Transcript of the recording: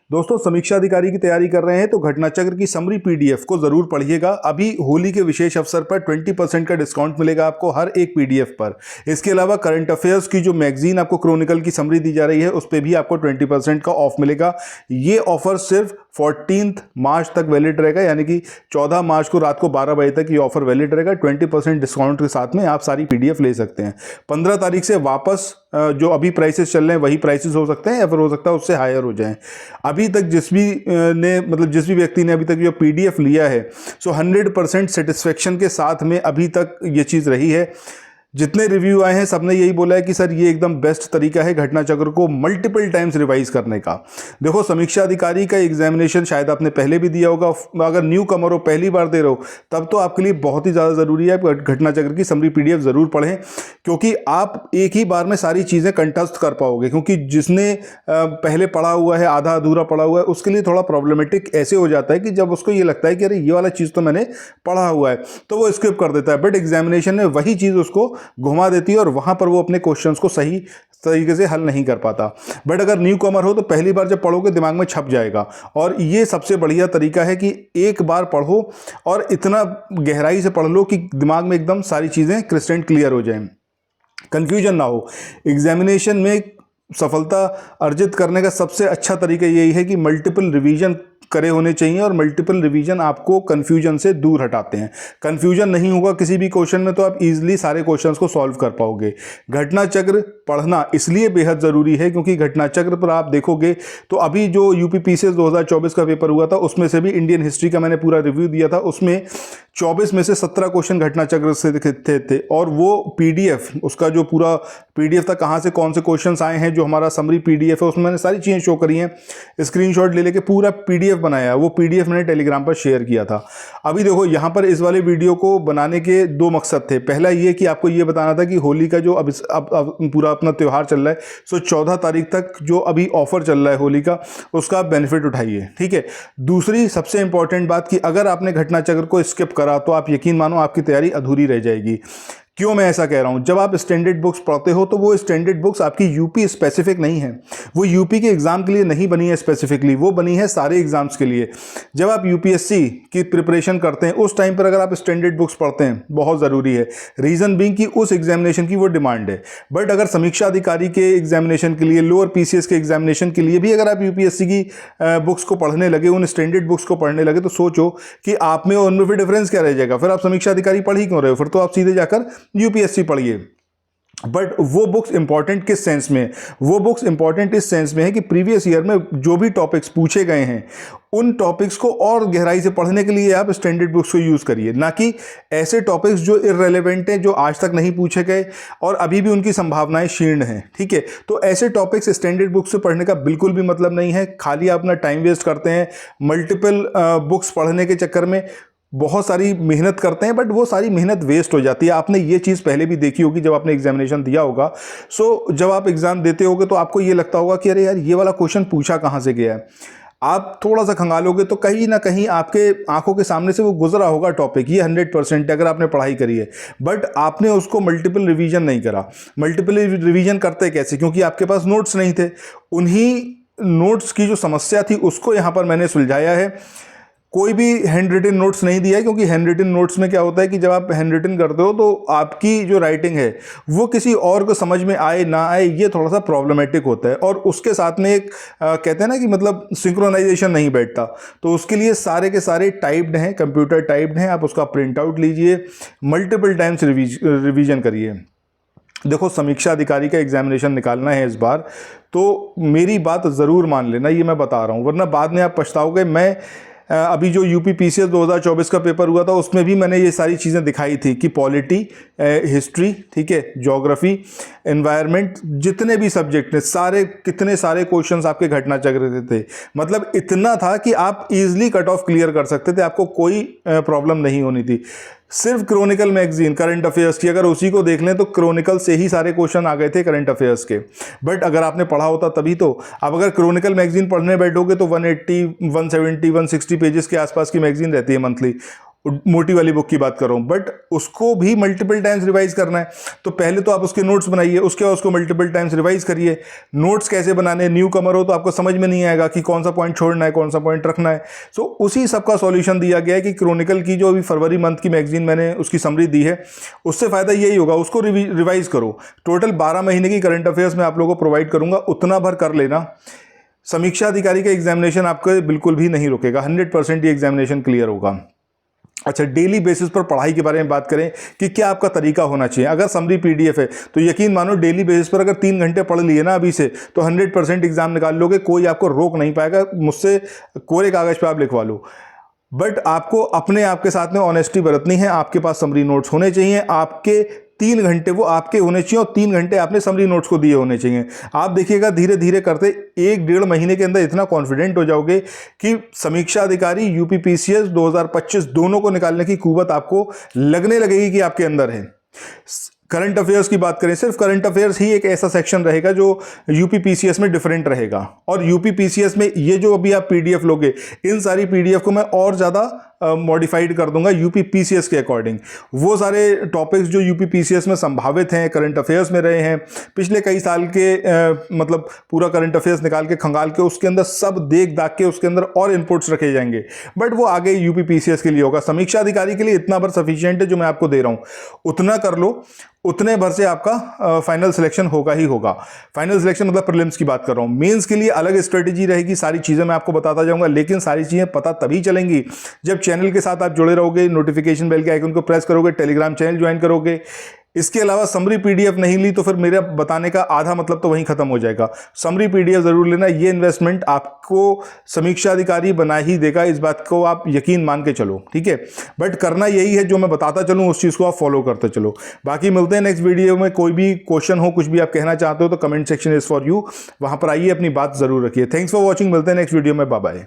दोस्तों समीक्षा अधिकारी की तैयारी कर रहे हैं तो घटना चक्र की समरी पीडीएफ को जरूर पढ़िएगा। अभी होली के विशेष अवसर पर 20% का डिस्काउंट मिलेगा आपको हर एक पीडीएफ पर। इसके अलावा करंट अफेयर्स की जो मैगजीन आपको क्रॉनिकल की समरी दी जा रही है उस पर भी आपको 20% का ऑफ मिलेगा। ये ऑफर सिर्फ 14 मार्च तक वैलिड रहेगा, यानी कि 14 मार्च को रात को 12 बजे तक ये ऑफर वैलिड रहेगा। 20% डिस्काउंट के साथ में आप सारी पीडीएफ ले सकते हैं। 15 तारीख से वापस जो अभी प्राइसेस चल रहे हैं वही प्राइसेस हो सकते हैं या फिर हो सकता है उससे हायर हो जाएं। अभी तक जिस भी व्यक्ति ने अभी तक जो पीडीएफ लिया है सो 100% सेटिस्फेक्शन के साथ में अभी तक ये चीज़ रही है। जितने रिव्यू आए हैं सबने यही बोला है कि सर ये एकदम बेस्ट तरीका है घटना चक्र को मल्टीपल टाइम्स रिवाइज करने का। देखो समीक्षा अधिकारी का एग्जामिनेशन शायद आपने पहले भी दिया होगा, अगर न्यू कमर हो, पहली बार दे रहे हो, तब तो आपके लिए बहुत ही ज़्यादा ज़रूरी है घटना चक्र की समरी पीडीएफ ज़रूर पढ़ें, क्योंकि आप एक ही बार में सारी चीज़ें कंठस्थ कर पाओगे। क्योंकि जिसने पहले पढ़ा हुआ है, आधा अधूरा पढ़ा हुआ है, उसके लिए थोड़ा प्रॉब्लमेटिक ऐसे हो जाता है कि जब उसको ये लगता है कि अरे ये वाला चीज़ तो मैंने पढ़ा हुआ है तो वो स्किप कर देता है, बट एग्जामिनेशन में वही चीज़ उसको घुमा देती है और वहां पर वो अपने क्वेश्चंस को सही तरीके से हल नहीं कर पाता। बट अगर न्यू कमर हो तो पहली बार जब पढ़ोगे दिमाग में छप जाएगा, और ये सबसे बढ़िया तरीका है कि एक बार पढ़ो और इतना गहराई से पढ़ लो कि दिमाग में एकदम सारी चीज़ें क्रिस्टल क्लियर हो जाएं, कंफ्यूजन ना हो। एग्जामिनेशन में सफलता अर्जित करने का सबसे अच्छा तरीका यही है कि मल्टीपल रिवीजन करे होने चाहिए, और मल्टीपल रिवीजन आपको कंफ्यूजन से दूर हटाते हैं। कंफ्यूजन नहीं होगा किसी भी क्वेश्चन में तो आप इजीली सारे क्वेश्चंस को सॉल्व कर पाओगे। घटना चक्र पढ़ना इसलिए बेहद ज़रूरी है क्योंकि घटना चक्र पर आप देखोगे तो अभी जो यूपीपीसीएस 2024 का पेपर हुआ था उसमें से भी इंडियन हिस्ट्री का मैंने पूरा रिव्यू दिया था, उसमें 24 में से 17 क्वेश्चन घटना चक्र से थे और वो पीडीएफ, उसका जो पूरा पीडीएफ था कहाँ से कौन से क्वेश्चंस आए हैं, जो हमारा समरी पीडीएफ है उसमें मैंने सारी चीज़ें शो करी हैं। स्क्रीनशॉट ले लेके पूरा पीडीएफ बनाया, वो पीडीएफ मैंने टेलीग्राम पर शेयर किया था। अभी देखो यहाँ पर इस वाले वीडियो को बनाने के दो मकसद थे। पहला ये कि आपको ये बताना था कि होली का जो अब पूरा अपना त्यौहार चल रहा है, सो 14 तारीख तक जो अभी ऑफर चल रहा है होली का, उसका बेनिफिट उठाइए, ठीक है। दूसरी सबसे इंपॉर्टेंट बात कि अगर आपने घटना चक्र को स्किप करा तो आप यकीन मानो आपकी तैयारी अधूरी रह जाएगी। क्यों मैं ऐसा कह रहा हूं? जब आप स्टैंडर्ड बुक्स पढ़ते हो तो वो स्टैंडर्ड बुक्स आपकी यूपी स्पेसिफिक नहीं है, वो यूपी के एग्जाम के लिए नहीं बनी है स्पेसिफिकली, वो बनी है सारे एग्जाम्स के लिए। जब आप यूपीएससी की प्रिपरेशन करते हैं उस टाइम पर अगर आप स्टैंडर्ड बुक्स पढ़ते हैं बहुत ज़रूरी है, रीज़न बीइंग कि उस एग्जामिनेशन की वो डिमांड है। बट अगर समीक्षा अधिकारी के एग्जामिनेशन के लिए, लोअर पीसीएस के एग्जामिनेशन के लिए भी अगर आप यूपीएससी की बुक्स को पढ़ने लगे, उन स्टैंडर्ड बुक्स को पढ़ने लगे, तो सोचो कि आप में और उनमें फिर डिफरेंस क्या रह जाएगा। फिर आप समीक्षा अधिकारी पढ़ ही क्यों रहे हो? फिर तो आप सीधे जाकर यूपीएससी पढ़िए। बट वो बुक्स इंपॉर्टेंट किस सेंस में? वो बुक्स इंपॉर्टेंट इस सेंस में है कि प्रीवियस ईयर में जो भी टॉपिक्स पूछे गए हैं उन टॉपिक्स को और गहराई से पढ़ने के लिए आप स्टैंडर्ड बुक्स को यूज़ करिए, ना कि ऐसे टॉपिक्स जो इररेलेवेंट हैं, जो आज तक नहीं पूछे गए और अभी भी उनकी संभावनाएं क्षीण हैं, ठीक है। तो ऐसे टॉपिक्स स्टैंडर्ड बुक्स से पढ़ने का बिल्कुल भी मतलब नहीं है। खाली आप अपना टाइम वेस्ट करते हैं मल्टीपल बुक्स पढ़ने के चक्कर में, बहुत सारी मेहनत करते हैं बट वो सारी मेहनत वेस्ट हो जाती है। आपने ये चीज़ पहले भी देखी होगी जब आपने एग्जामिनेशन दिया होगा। सो जब आप एग्ज़ाम देते होगे तो आपको ये लगता होगा कि अरे यार ये वाला क्वेश्चन पूछा कहाँ से गया है। आप थोड़ा सा खंगालोगे तो कहीं ना कहीं आपके आंखों के सामने से वो गुजरा होगा टॉपिक, ये 100% अगर आपने पढ़ाई करी है, बट आपने उसको मल्टीपल रिवीजन नहीं करा। मल्टीपल रिवीजन करते कैसे? क्योंकि आपके पास नोट्स नहीं थे। उन्हीं नोट्स की जो समस्या थी उसको यहाँ पर मैंने सुलझाया है। कोई भी हैंड रिटन नोट्स नहीं दिया है, क्योंकि हैंड रिटन नोट्स में क्या होता है कि जब आप हैंड रिटन करते हो तो आपकी जो राइटिंग है वो किसी और को समझ में आए ना आए, ये थोड़ा सा प्रॉब्लमेटिक होता है। और उसके साथ में एक कहते हैं ना कि मतलब सिंक्रोनाइजेशन नहीं बैठता, तो उसके लिए सारे के सारे टाइप्ड हैं, कंप्यूटर टाइप्ड हैं। आप उसका प्रिंट आउट लीजिए, मल्टीपल टाइम्स रिवीजन करिए। देखो समीक्षा अधिकारी का एग्जामिनेशन निकालना है इस बार, तो मेरी बात ज़रूर मान लेना, ये मैं बता रहा हूँ, वरना बाद में आप पछताओगे। मैं अभी जो यूपीपीसीएस 2024 का पेपर हुआ था उसमें भी मैंने ये सारी चीज़ें दिखाई थी कि पॉलिटी, हिस्ट्री, ठीक है, ज्योग्राफी, एनवायरनमेंट, जितने भी सब्जेक्ट हैं सारे, कितने सारे क्वेश्चंस आपके घटना चक्र थे। मतलब इतना था कि आप इजीली कट ऑफ क्लियर कर सकते थे, आपको कोई प्रॉब्लम नहीं होनी थी। सिर्फ क्रॉनिकल मैगजीन करंट अफेयर्स की अगर उसी को देख लें तो क्रॉनिकल से ही सारे क्वेश्चन आ गए थे करंट अफेयर्स के। बट अगर आपने पढ़ा होता तभी तो। अब अगर क्रॉनिकल मैगजीन पढ़ने बैठोगे तो 180, 170, 160 पेजेस के आसपास की मैगजीन रहती है मंथली, मोटी वाली बुक की बात कर रहा हूँ, बट उसको भी मल्टीपल टाइम्स रिवाइज करना है। तो पहले तो आप उसके नोट्स बनाइए, उसके बाद उसको मल्टीपल टाइम्स रिवाइज करिए। नोट्स कैसे बनाने, न्यू कमर हो तो आपको समझ में नहीं आएगा कि कौन सा पॉइंट छोड़ना है, कौन सा पॉइंट रखना है। सो उसी सब का सॉल्यूशन दिया गया है कि क्रॉनिकल की जो अभी फरवरी मंथ की मैगजीन मैंने उसकी समरी दी है, उससे फ़ायदा यही होगा, उसको रिवाइज करो। टोटल 12 महीने की करंट अफेयर्स मैं आप लोगों को प्रोवाइड करूँगा, उतना भर कर लेना। समीक्षा अधिकारी का एग्जामिनेशन आपको बिल्कुल भी नहीं रुकेगा, 100% ये एग्जामिनेशन क्लियर होगा। अच्छा, डेली बेसिस पर पढ़ाई के बारे में बात करें कि क्या आपका तरीका होना चाहिए। अगर समरी पीडीएफ है तो यकीन मानो डेली बेसिस पर अगर 3 घंटे पढ़ लिए ना अभी से, तो 100% एग्जाम निकाल लोगे, कोई आपको रोक नहीं पाएगा। मुझसे कोरे कागज पे आप लिखवा लो। बट आपको अपने आप के साथ में ऑनेस्टी बरतनी है। आपके पास समरी नोट्स होने चाहिए, आपके 3 घंटे वो आपके होने चाहिए और 3 घंटे आपने समरी नोट्स को दिए होने चाहिए। आप देखिएगा धीरे धीरे करते 1-1.5 महीने के अंदर इतना कॉन्फिडेंट हो जाओगे कि समीक्षा अधिकारी, यूपीपीसीएस 2025 दोनों को निकालने की कुव्वत आपको लगने लगेगी कि आपके अंदर है। करंट अफेयर्स की बात करें, सिर्फ करंट अफेयर्स ही एक ऐसा सेक्शन रहेगा जो यूपीपीसीएस में डिफरेंट रहेगा। और यूपीपीसीएस में ये जो अभी आप पीडीएफ लोगे, इन सारी पीडीएफ को मैं और ज़्यादा मॉडिफाइड कर दूंगा यूपीपीसीएस के अकॉर्डिंग। वो सारे टॉपिक्स जो यूपीपीसीएस में संभावित हैं, करंट अफेयर्स में रहे हैं पिछले कई साल के, मतलब पूरा करंट अफेयर्स निकाल के खंगाल के उसके अंदर सब देख दाग के उसके अंदर और इनपुट्स रखे जाएंगे। बट वो आगे यूपीपीसीएस के लिए होगा। समीक्षा अधिकारी के लिए इतना भर सफिशिएंट है जो मैं आपको दे रहा हूँ, उतना कर लो। उतने भर से आपका फाइनल सिलेक्शन होगा ही होगा। फाइनल सिलेक्शन मतलब प्रीलिम्स की बात कर रहा हूँ। मेंस के लिए अलग स्ट्रेटेजी रहेगी, सारी चीज़ें मैं आपको बताता जाऊंगा, लेकिन सारी चीज़ें पता तभी चलेंगी जब चैनल के साथ आप जुड़े रहोगे, नोटिफिकेशन बेल के आइकन को प्रेस करोगे, टेलीग्राम चैनल ज्वाइन करोगे। इसके अलावा समरी पीडीएफ नहीं ली तो फिर मेरा बताने का आधा मतलब तो वहीं खत्म हो जाएगा। समरी पीडीएफ जरूर लेना, ये इन्वेस्टमेंट आपको समीक्षा अधिकारी बना ही देगा, इस बात को आप यकीन मान के चलो, ठीक है। बट करना यही है जो मैं बताता चलूँ, उस चीज़ को आप फॉलो करते चलो। बाकी मिलते हैं नेक्स्ट वीडियो में। कोई भी क्वेश्चन हो, कुछ भी आप कहना चाहते हो तो comment section is for you, वहां पर आइए, अपनी बात जरूर रखिए। थैंक्स फॉर वॉचिंग, मिलते हैं नेक्स्ट वीडियो में, बाय बाय।